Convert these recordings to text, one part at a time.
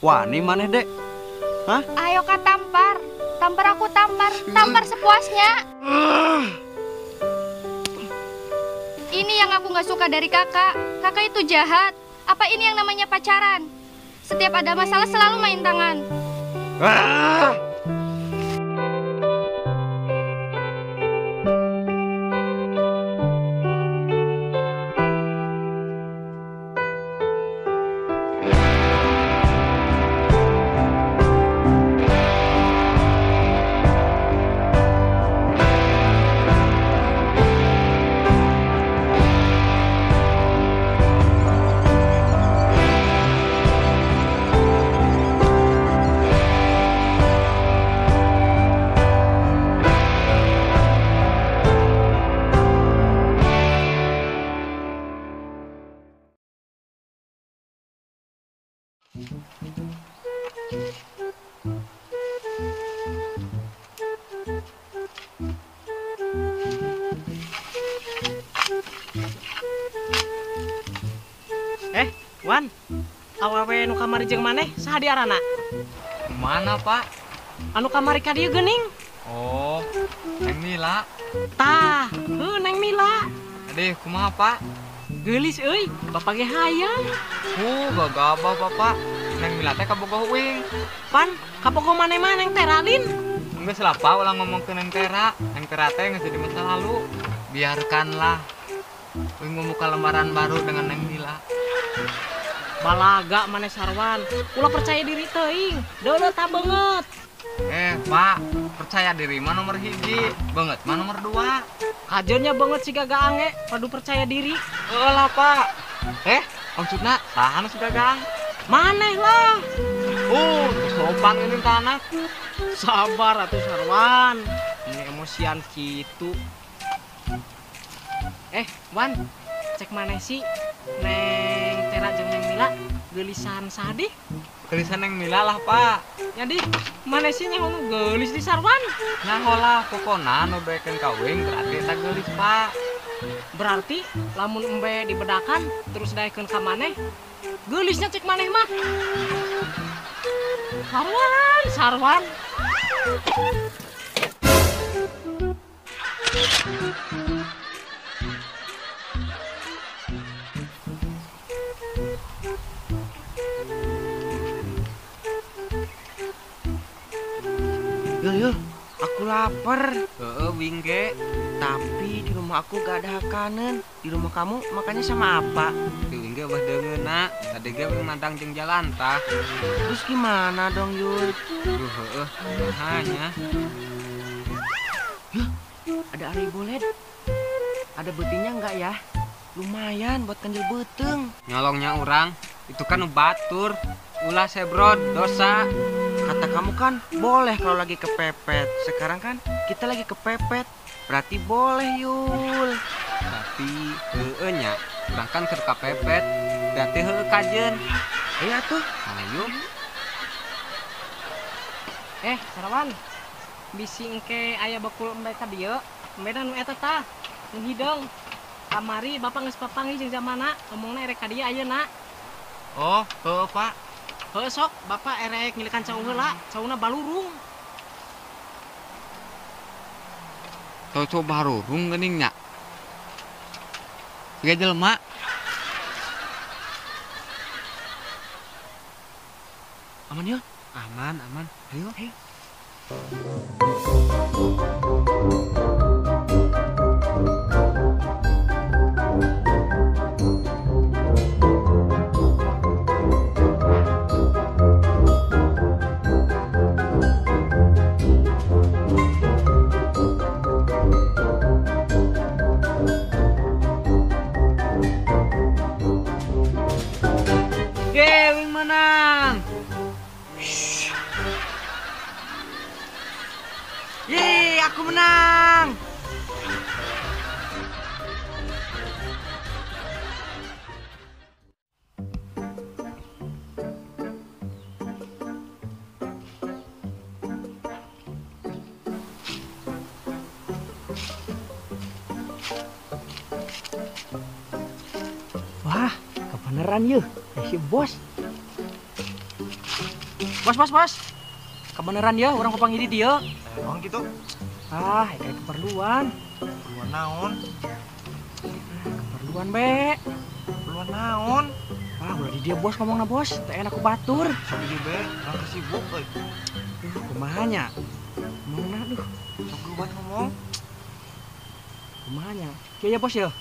Wani maneh dek? Hah? Ayo Kak tampar. Tampar aku tampar. Tampar sepuasnya. Ini yang aku nggak suka dari kakak. Kakak itu jahat. Apa ini yang namanya pacaran? Setiap ada masalah selalu main tangan. Wan, awewe nu kamari jeung maneh saha diarana? Mana, Pak? Anu kamari ka dieu geuning. Oh, Neng Mila. Tah, Neng Mila. Adeh, kumaha, Pak? Geulis euy, Bapak ge hayang. Gagabah, Bapak. Neng Mila teh kabogoh uing. Pan, kabogoh maneh-maneh teh Radin. Geus lah, Pak, ulah ngomong ke Neng Tera. Neng Tera teh geus jadi masa lalu. Biarkanlah. Uing membuka lembaran baru dengan Neng Mila. Balaga maneh sarwan, ulah percaya diri teuing, deuleuta beungeut. Pak, percaya diri mah nomor hiji, beungeut mah nomor 2. Kajennya beungeut siga gaange, padu percaya diri. Lah, Pak. Maksudna saha nu siga gaang? Maneh lah. Sopan ini tanah. Sabar atuh sarwan, ini emosian kitu. Wan, cek maneh sih Neng Tera jeung Neng Mila geelisan sadi? Geelisan Neng Mila lah, Pak. Jadi mana sih nyaho geulis di sarwan? Nyaho lah, pokona nu doekeun kawin berarti eta geulis, Pak. Berarti lamun embe dibedakan terus daekeun ka maneh, geulisnya cek maneh mah. Sarwan. Yul, aku lapar. Wingge. Tapi di rumah aku gak ada makanan. Di rumah kamu makannya sama apa? Wingge wah deungeuna, tadi ge wing mandang jeung jalan tah. Terus gimana dong, Yul? Hanya. Ada ari bolet. Ada betinya enggak ya? Lumayan buat kanjel beteng. Nyolongnya orang, itu kan batur. Ulah sebrod, dosa. Kata kamu kan boleh kalau lagi kepepet. Sekarang kan kita lagi kepepet. Berarti boleh, Yul. Tapi nya, urang kan keur kapepet. Berarti heueuh kajen. Iya tuh. Ayo. Sarwan. Bisi engke aya bakul embe ka dieu. Embe nu eta tah, nu hideung. Kamari Bapak geus papanggih jeung zamana, ngomongna erek ka dieu ayeuna. Oh, heueuh, Pak. Heuh sok, Bapak erek ngilikan cau heula, cauna balurung. Cau balurung geuning nya. Siga jelema. Aman, Yul? Aman. Ayo. Wing menang. Yeay, aku menang. Wah, kebeneran yeuh, si bos. Bos. Kebenaran ya, orang papang ini dia. Emang gitu? Ah, kayak keperluan. Keperluan naon? Keperluan, Be. Keperluan naon? Ah, udah di dia bos ngomongna bos. Teh enak aku batur. Sok di be, orang kesibuk euy. Kumahanya. Ngomongna aduh, Sok lubat ngomong. kumahanya. Kieu ya bos ya.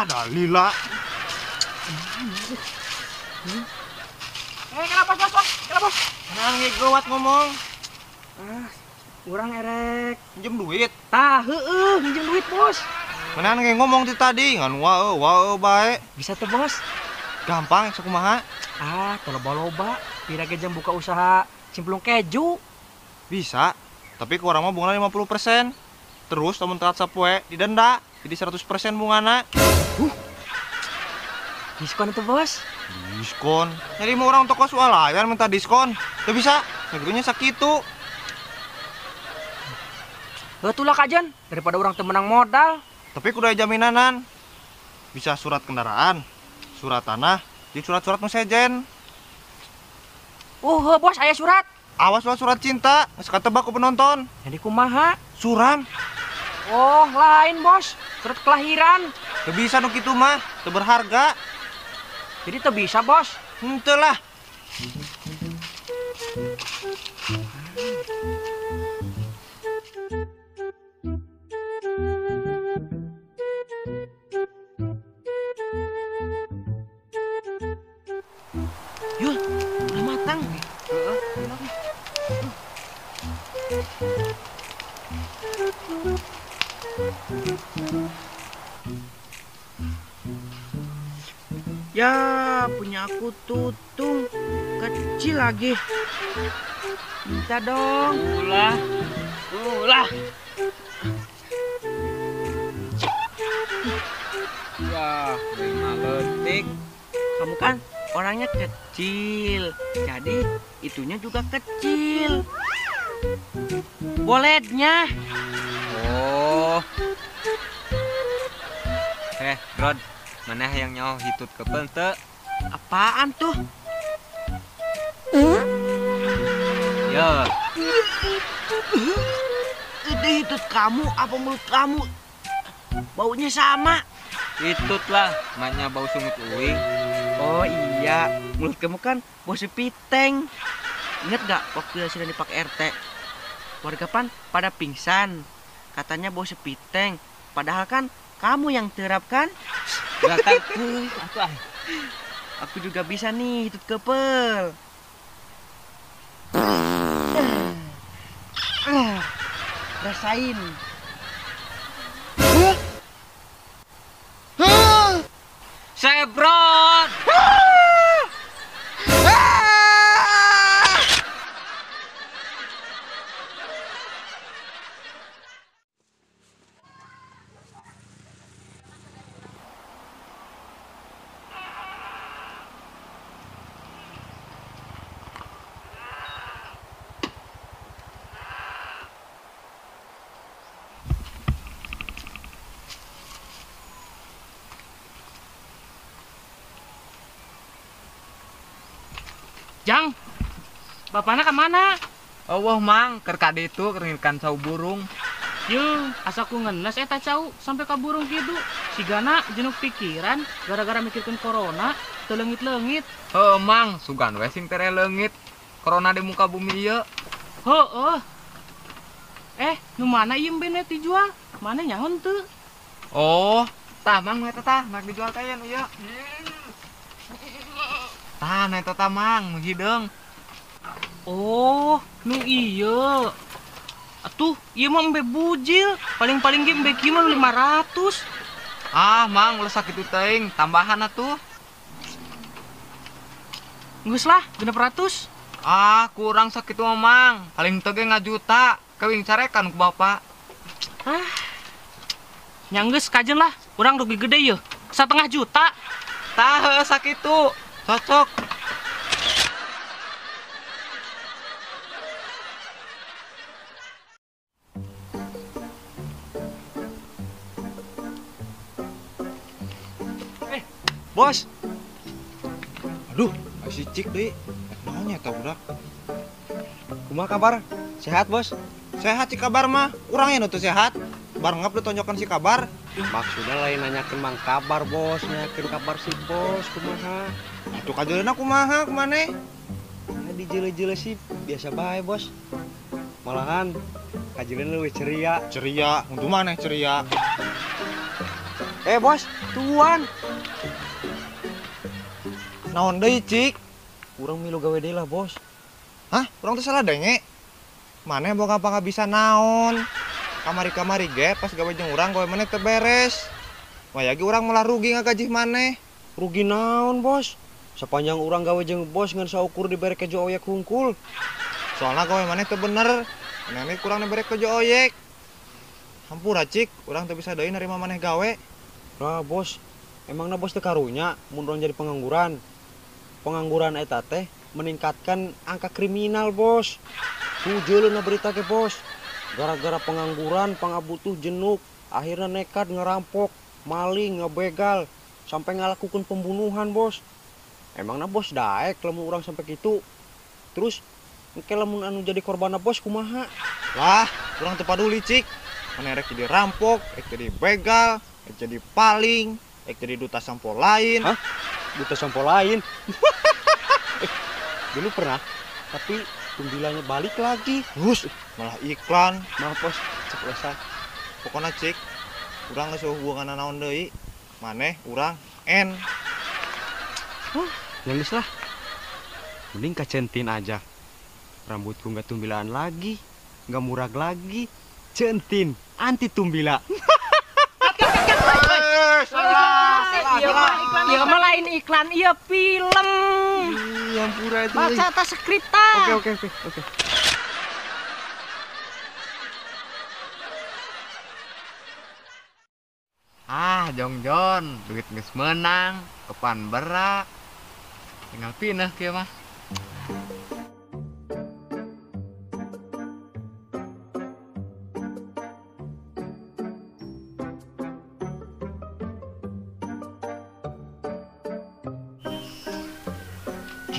Dalila. Kenapa bos? Kenapa bos? Kenapa nge gawat ngomong? Kurang erek. Pinjem duit. Tah, minjem duit bos. Kenapa nge ngomong ti tadi? Ngan wae bae. Bisa tuh bos. Gampang sakumaha? Teu loba-loba. Pira ge jam buka usaha cimplung keju. Bisa. Tapi ku urang mah bungana 50%. Terus lamun telat sapoe didenda. Jadi 100% bungana. Diskon itu bos. Diskon. Jadi mau orang toko swalayan minta diskon. Teu bisa. Negerinya sakitu. Betul lah kajen. Daripada orang temenang modal. Tapi kudu aya jaminanan. Bisa surat kendaraan, surat tanah, jeung surat-surat nu sejen. Bos, aya surat. Awas surat cinta, geus katebak ku penonton. Jadi kumaha? Suram. Oh, lain bos. Surat kelahiran. Teu bisa nu kitu mah, teu berharga. Jadi teu bisa bos. Henteu lah. Yul, udah matang. Ya, punya aku tutung. Kecil lagi. Minta dong. Ulah. Wah, 5 letik. Kamu kan orangnya kecil. Jadi itunya juga kecil. Boletnya. Oh. Rod, mana yang nyaho hitut ke pente? Apaan tuh? Ya, Itu hitut kamu apa mulut kamu? Baunya sama. hitut lah, maknya bau sungut uing. Oh iya, mulut kamu kan bau sepiteng. Ingat gak waktu sudah dipakai RT? Warga pan pada pingsan. Katanya bau sepiteng. Padahal kan kamu yang terap kan? Gak takut, Aku juga bisa nih hitut kepel. Rasain. Sebrot! Jang, bapaknya kemana? Allah mang, keur kade itu keringkan sau burung. Yuh, asaku ngenes eta cau sampai ka burung gitu. Si Gana jenuk pikiran gara-gara mikirkan corona, teu leungit-leungit. Mang, sugan we sing tere leungit. Corona di muka bumi ieu. Heueuh. Nu mana ieu bene dijual? Mana nyaho teu? Oh, tah mang eta tah, nak dijual teh nu ieu. Tah, eta tah mang, nu hideung. Oh, nu iya. Atuh, ieu mah embe bujil. Paling-paling ge embe kieu mah 500. Ah, mang, ulah sakitu teuing, tambahan atuh. Geus lah, 600. Ah, kurang sakitu mah mang. Paling teu ge ngajuta. Kawing carekan ku bapak. Nyanggeus kajen lah, urang rugi gede yeuh. 1,5 juta. Tah, heuh sakitu. Cocok. Bos. Duh, si Cik deui. Naonnya eta budak? Kumaha kabar? Sehat, Bos? Sehat si kabar mah. Urangnya nu teu sehat. Bar ngap ditonjokan si kabar. Maksudnya lain nanyakeun mang kabar, Bos. Nanyakeun kabar si Bos, kumaha? Atuh kajeulna kumaha kumaneh? Ya dijele-jele sih biasa bae, Bos. Malahan kajileun leuwih ceria. Ceria, untuk maneh ceria. Bos, tuan. Naon deui, Cik? Urang milu gawe deui lah, Bos. Hah? Urang teh salah denge. Maneh boga apa bisa naon? Kamari-kamari ge pas gawe jeung urang gawe maneh teu beres. Wayagi urang malah rugi ngagajih maneh. Rugi naon, Bos? Sepanjang urang gawe jeung Bos ngan saukur dibere ke jo oyek hungkul. Soalnya gawe maneh teu bener. Maneh kurang dibere ke jo oyek. Hampura, Cik, urang teu bisa deui narima maneh gawe. Nah, Bos, emangna Bos teu karunya mun urang jadi pengangguran. Pengangguran eta teh meningkatkan angka kriminal, Bos. Tujueulna berita ke, Bos. Gara-gara pengangguran, pangabutuh jenuk, akhirnya nekat ngerampok, maling, ngebegal, sampai ngalakukan pembunuhan, Bos. Emangna Bos daek lamun urang sampai kitu. Terus engke lamun anu jadi korbanna Bos kumaha? Lah, urang teu paduli, Cik. Maneh rek jadi rampok, rek jadi begal, rek jadi paling, rek jadi duta sampo lain. Hah? Duta sampo lain? Dulu pernah, tapi tumbilanya balik lagi. Hus, malah iklan. Maaf, Bos, ceplosan. Pokoknya, Cik, urang geus hubungan naon deui. Maneh urang N. Nangis lah. Mending kacentin aja. Rambutku nggak tumbilaan lagi, nggak murag lagi. Centin, anti tumbila. Iya mah lain iklan, iya film. Yang pura itu. Baca atas skrip ta. Oke. Ah, Jongjon, duit geus menang, kepan berak. Tinggal pindah kieu mah.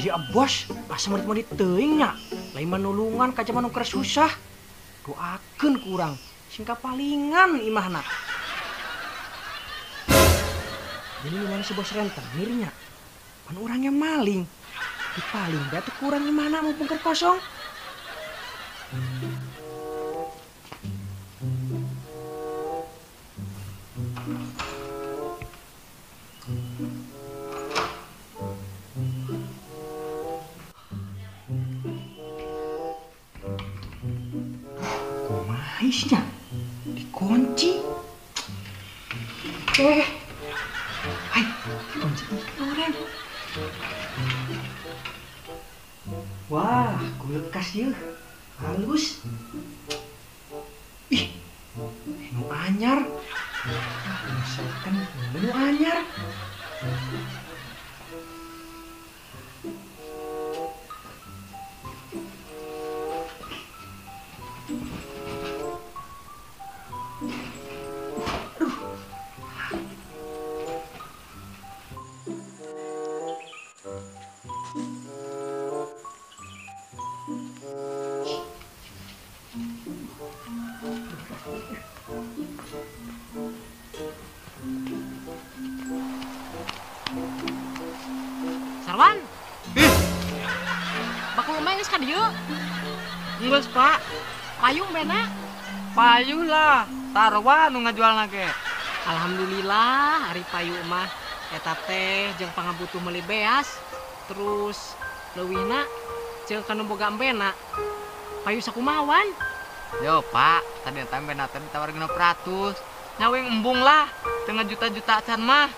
Jadi Bos, asa merit-merit teuing nya. Lain manulungan ka zaman nu keur susah. Doakeun kurang, sing kapalingan imahna. Jadi gimana si Bos rentenir nya? Pan urangnya maling. Dipaling da teu kurang imahna mumpung keur kosong. Kumahisnya dikunci. Hai, kunci orang. Wah, kulkas ya, halus. Ih, nu anyar. Masakan nu anyar. Sarwan. Bakul main geus ka dieu? Geus, Pak. Payung bena. Payuh lah, sarwa nu ngajualna ge. Alhamdulillah hari payu mah eta teh jeung pangabutuh meuli beas. Terus leuwihna jeung kanu boga embena. Payu sakumawan? Yo, Pak, tadi tambena teh ditawarkeun 100. Nyaweng embung lah, tengah juta-juta can mah.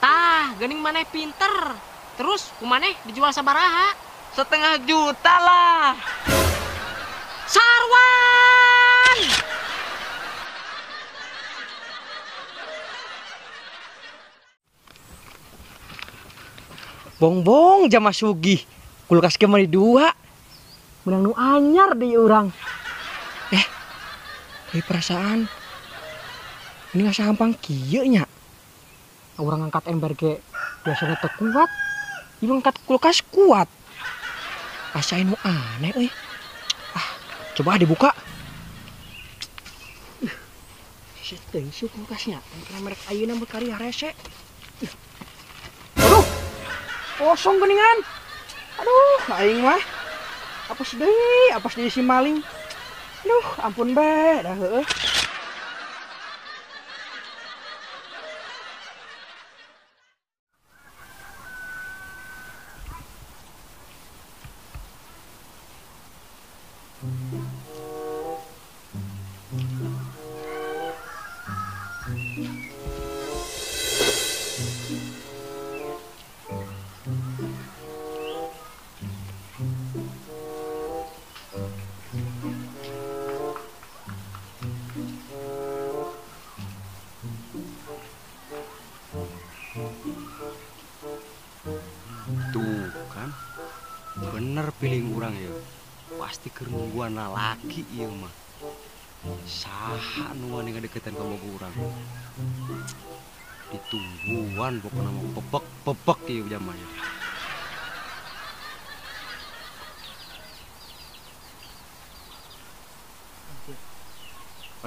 Tah, geuning maneh pinter. Terus kumaneh dijual sabaraha? 1,5 juta lah. Sarwan! Bongbong jama sugih. Kulkas ke mari 2. Menang nu anyar di urang. Dari perasaan ini nggak sampang kieu nya. Urang angkat ember ge biasanya teu kuat. Ibu angkat kulkas kuat. Asa anu aneh euy. Coba dibuka. Shit, teuing sih kulkasnya. Kira merek ayeuna berkarya rese. Aduh. Kosong geuningan. Aduh, aing mah. Apes deui si maling. Aduh, ampun be, dah heueuh. Tuh kan, bener pilih orang ya. Pasti kerungguan laki iya mah. Saha nu wani ngadeketan ka boga urang. Ditungguan pokoknya mau pepek ieu jamanya.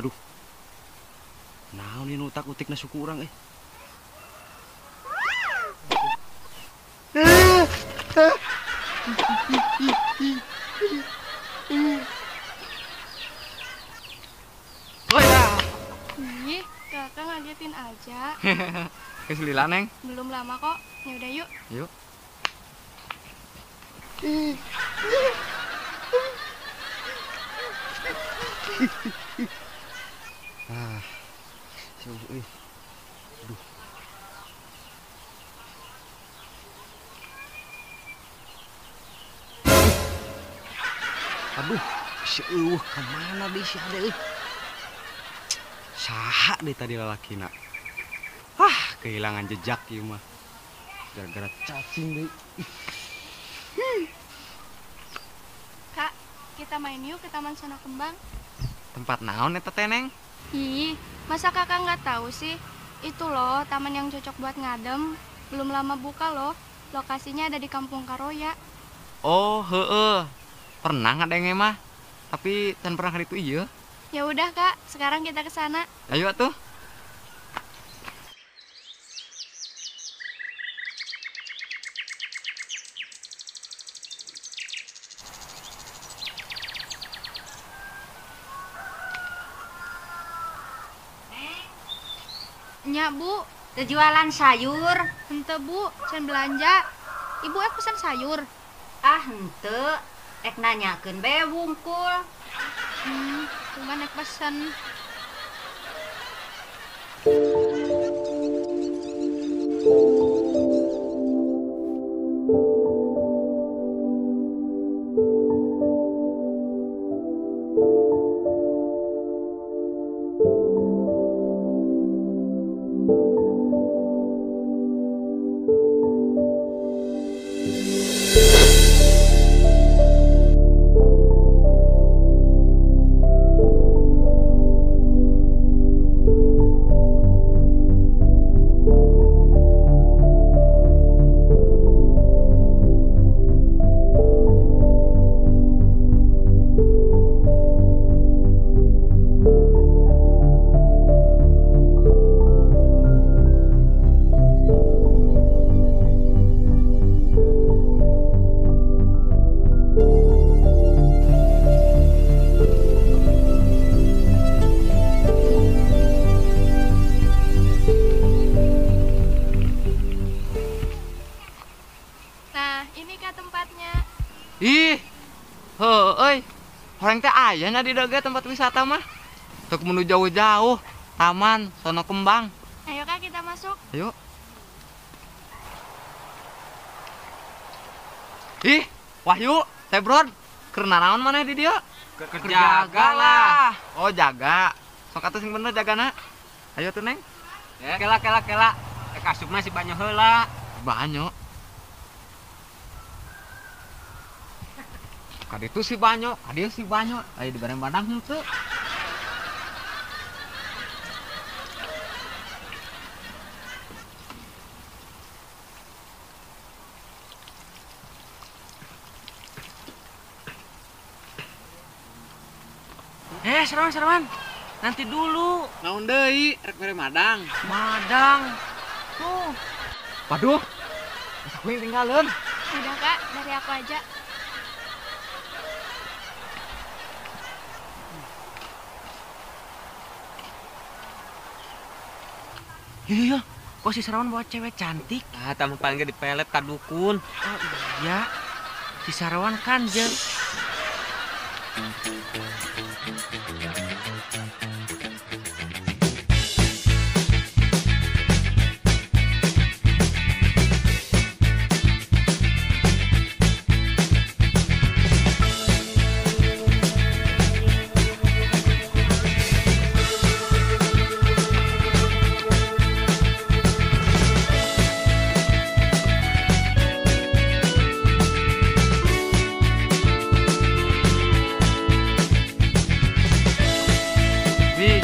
Aduh. Naon ini utak-utikna suku urang Woi dah. Ih, kakak ngagetin aja. Keselila Neng. Belum lama kok. Ya udah yuk. Yuk. Aduh. Aduh, si eueuh kemana deh si ade euy? Saha deh tadi lalakina. Kehilangan jejak ieu mah. Gara-gara cacing deh. Kak, kita main yuk ke Taman Sono Kembang. Tempat naon eta teh Neng? Ih, masa kakak nggak tahu sih? Itu loh, taman yang cocok buat ngadem. Belum lama buka loh. Lokasinya ada di Kampung Karoya. Oh, heueuh. Pernah ngadenge mah. Tapi can pernah kali itu iya. Ya udah kak, sekarang kita ke sana. Ayo atuh. Nya bu, Jualan sayur. hente bu, can belanja. Ibu pesan sayur. Ah henteu, ek nanyakeun bae wungkul. Cuma naik pesan. Nah, ini kak tempatnya. Ih. Heueuy. Horeng teh aya nya di daga tempat wisata mah. Tuk menuju jauh-jauh. Taman Sono Kembang. Ayo kak kita masuk. Ayo. Ih, Wahyu, Tebron, keur naon maneh di dieu? Kerjaga lah. Oh, jaga. Sok atuh sing bener jagana. Ayo tuh, Neng. Ya, kela. Kasupna si banyak heula. Banyak. Kaditu si banyak, kadieu si banyak. Aya di bareng badang henteu. Sarawan. Nanti dulu. Naon deui rek mere madang. Madang. Tuh. Waduh. Aku yang tinggalin. Udah Kak, dari aku aja. Iya. Kok si Sarawan bawa cewek cantik? Ah, tamu paling di pelet ka dukun. Oh iya. Si Sarawan kan jeung.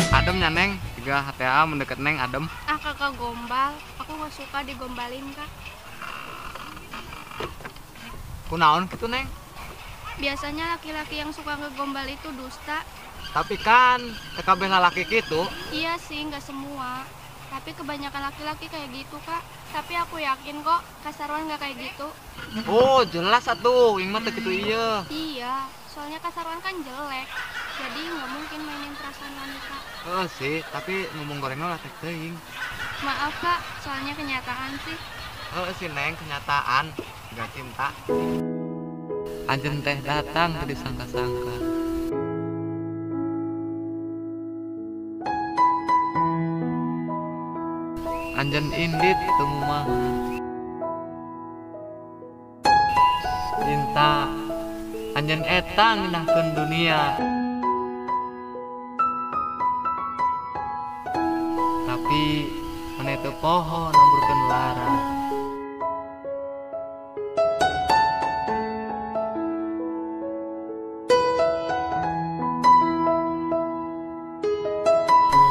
Ademnya Neng, tiga HTA mendekat Neng adem. Ah Kakak gombal, aku gak suka digombalin Kak. Kunaon gitu Neng? Biasanya laki-laki yang suka ngegombal itu dusta. Tapi kan TKB lalaki gitu. Iya sih, nggak semua. Tapi kebanyakan laki-laki kayak gitu Kak. Tapi aku yakin kok Kak Sarwan nggak kayak gitu. Oh jelas atuh, ing mah teu kitu iya. Iya, soalnya Kak Sarwan kan jelek. Jadi nggak mungkin mainin perasaan wanita. Sih, tapi ngomong gorengnya lah teuing. Maaf Kak, soalnya kenyataan sih. Sih Neng, kenyataan gak cinta. Anjen teh datang teu disangka-sangka. Anjen indit temu mah. Cinta anjen eta ngendahkeun dunia. Tapi mana itu pohon namburkeun lara.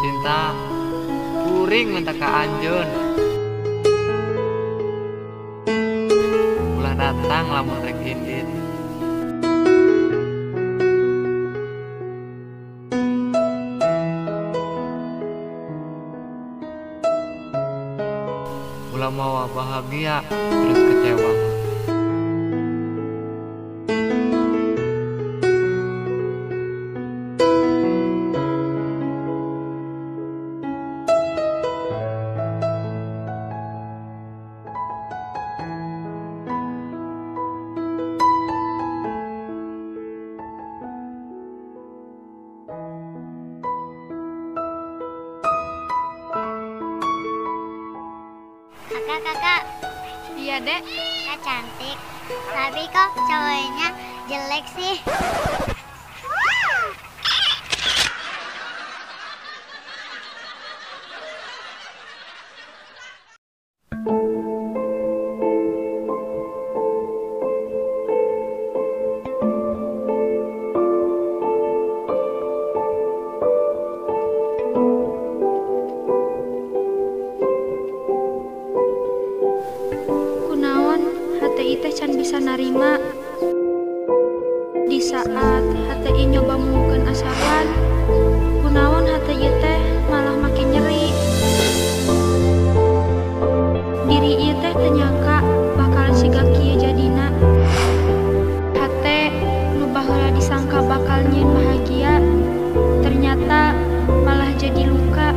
Cinta kuring minta ka anjeun. Ulah datang lamun rek indit. Ulah mau bahagia terus kecewa. Kakak, Iya Dek. Kak cantik. Tapi kok cowoknya jelek sih? Kunaon HTI teh can bisa narima di saat HTI nyoba mungkin asaran. Kunaon HTI teh malah makin nyeri. Diri ieu teh teu nyangka bakal siga kieu jadina. Hate nu baheula disangka bakal nyieun bahagia, ternyata malah jadi luka.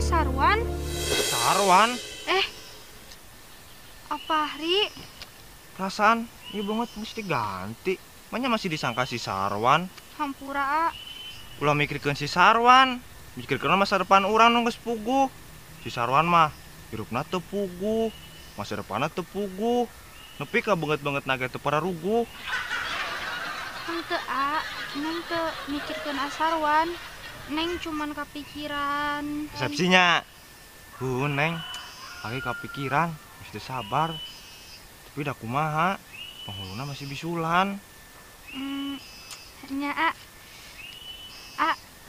Sarwan? Sarwan, Apa Hari? perasaan ieu banget mesti ganti. Manya masih disangka si Sarwan. Hampura. Ulah mikirkeun si Sarwan, mikirkeun masa depan urang nu geus puguh. Si Sarwan mah hirupna teu puguh, masa depanna teu puguh. Nepi ka banget naga teu pararuguh. Henteu Neng teu mikirkeun Sarwan. Neng cuman kepikiran. Resepsinya. Neng, lagi kepikiran, mesti sabar. Tapi dah kumaha, penghuluna masih bisulan. Nya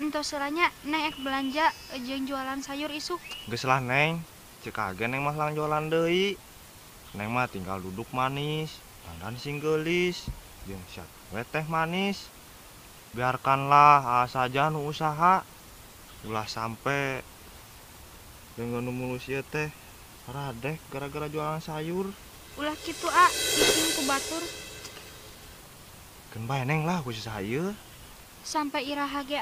entos selanya neng ek belanja jeung jualan sayur isuk. Geus lah Neng, cek agen Neng mah lang jualan deui. Neng mah tinggal duduk manis, dandan sing geulis, jeung siat we teh manis. Biarkanlah saja nu usaha, ulah sampai dengan nu mulus ieu teh radek gara-gara jualan sayur. Ulah kitu izin ku batur. Keun bae Neng lah ku usaha ieu. Sampai iraha ge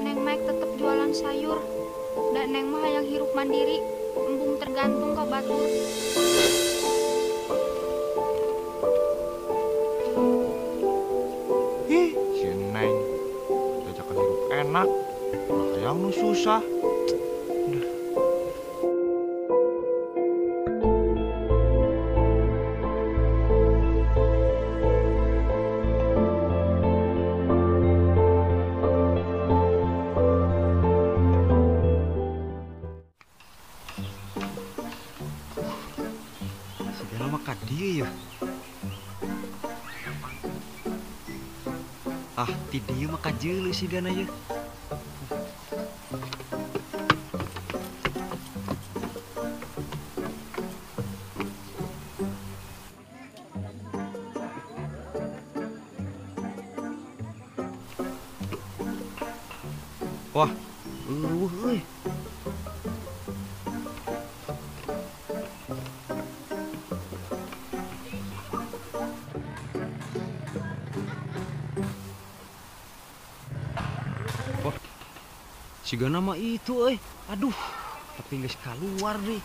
neng Mike tetep jualan sayur. Dan neng mah hayang hirup mandiri, embung tergantung ka batur. Si Neng diajakan hirup enak, malah hayang nu susah. Sigana mah ka dieu ya. Ti dieu mah ka jeuleu sigana ye. Wah, euy. Sigana mah itu euy. Aduh, tapi geus kaluar deh.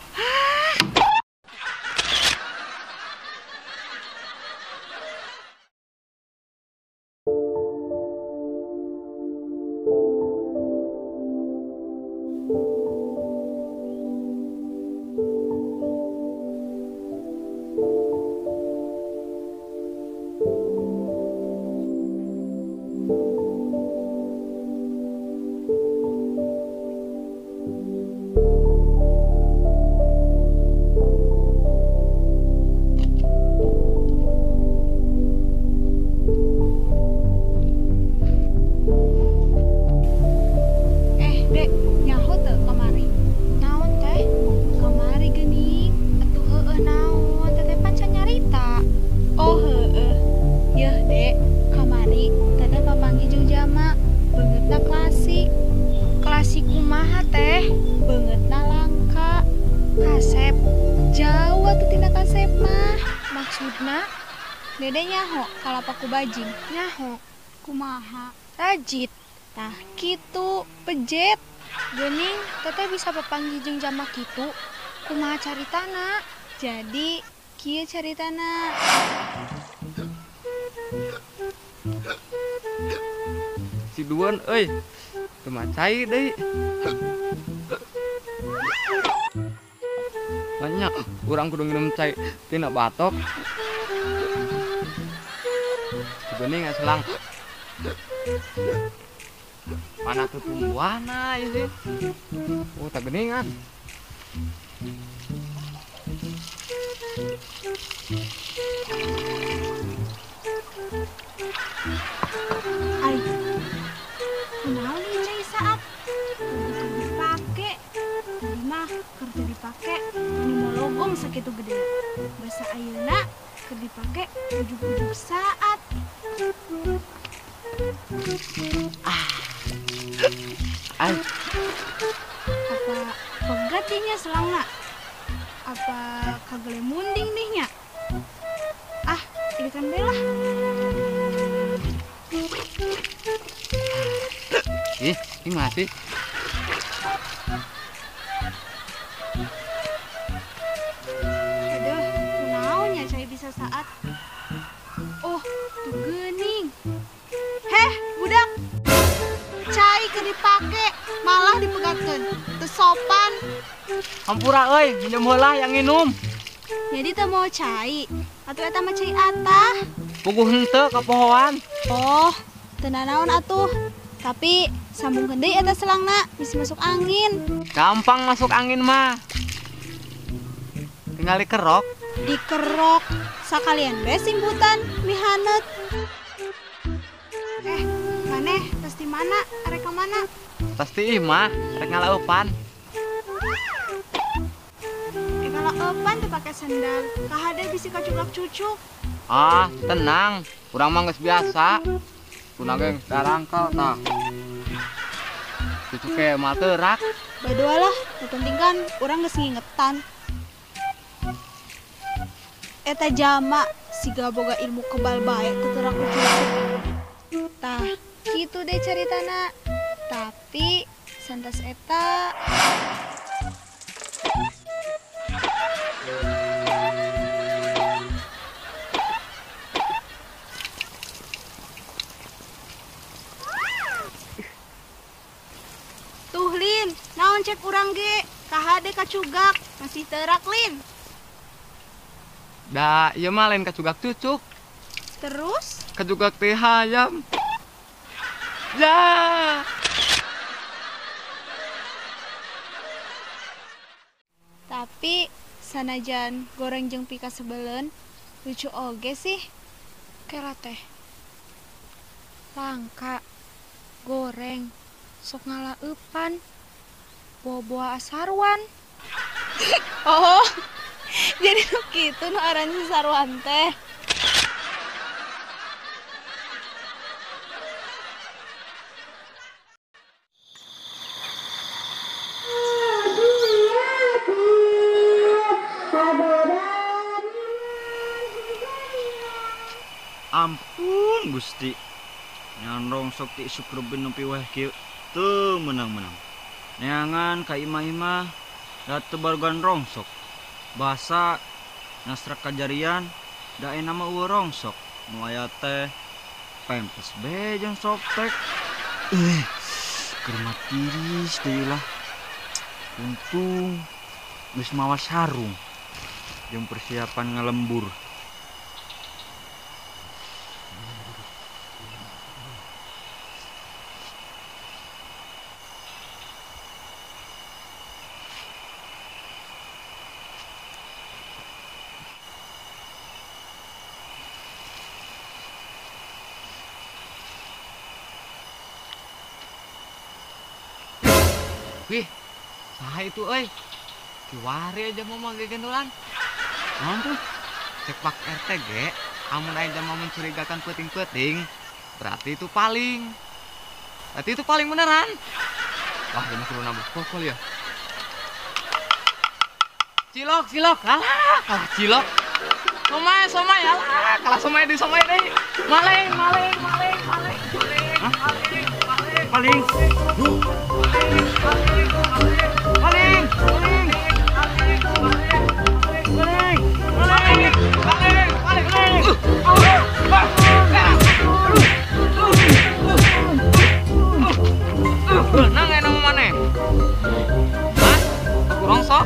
Maksudna dede nyaho kalapaku bajing nyaho kumaha rajit tah kitu pejet geuning teteh bisa papanggih jeung jamak kitu kumaha caritana jadi kieu caritana. Si Duan euy teu macai deui. Banyak urang kudu minum cai tina batok. Geuning selang. Mana tuh tumbuhana ieu? Oh, tak geuningan. Ai. Kunaon ieu cai saat? Kudu dipake. Tadi mah kerja dipake ini mau logong sakitu gede. Basa ayeuna keur dipake ujug-ujug saat. Ai. Apa pegat nya selangna? Apa kagele munding nih nya? Ikan belah. Ini masih. Aduh, kunaonnya cai bisa saat. Oh, tuh geuning. Heh, budak. Cai keur dipake, malah dipegatkeun. Teu sopan. Hampura euy, minum heula yang nginum. Jadi teu mau cai. Atuh eta mah cai atah. Puguh henteu ka pohoan. Oh, teu nanaon atuh. Tapi sambungkeun deui eta selangna, bisa masuk angin. Gampang masuk angin mah. Tinggal dikerok. Dikerok, sakalian we simbutan mihaneut. Kemana? Arek kemana? Pasti mah rek ngalaupan. Kalau opan tuh pakai sendal. Kahade bisa kacuklak cucuk. Ah, tenang. Kurang mah geus biasa. Kuna geng sekarang kau tah. Cucu ke materak. Badua lah, yang penting kan orang geus ngingetan. Eta jama siga boga ilmu kebal bae tuturak cucuk. Tah, gitu deh ceritana. Tapi santas eta Tuh Lin, naon cek urang ge? Kahade kacugak, masih terak Lin. Da, ieu mah lain kacugak cucuk. Terus? Kacugak teh hayam. Ya. Tapi sanajan goreng jeung pika sebelen, lucu oge sih. Kela teh. Langka, goreng, sok ngalaeupan, boa-boa asarwan. Oh, jadi nu kitu nu aran si sarwan teh. Ampun Gusti. Nyandong sok ti sukrebin nepi weh kieu teu menang-menang. Neangan ka imah-imah da teu barugan rongsok. Basa nasrak kajarian da ena mah eueuh rongsok. Nu aya teh pempes be jeung softtek. Keur mah tiris deui lah. Untung geus mawa sarung jeung persiapan ngalembur. Wih, saha itu euy? Kiwari aja mau manggil gendolan. Naon tuh? Cek Pak RT ge, amun aya mah mencurigakan peuting-peuting, berarti itu paling. Berarti itu paling beneran. Wah, ini kudu nambah pokol ya. Cilok, cilok. Alah, kalah cilok. Somai, somai, alah, kalah somai deui, somai deui. Maling, maling, maling, maling, maling. Hah? Maling, maling. Maling. Benang ya nama mana? Hah? Aku rongsok?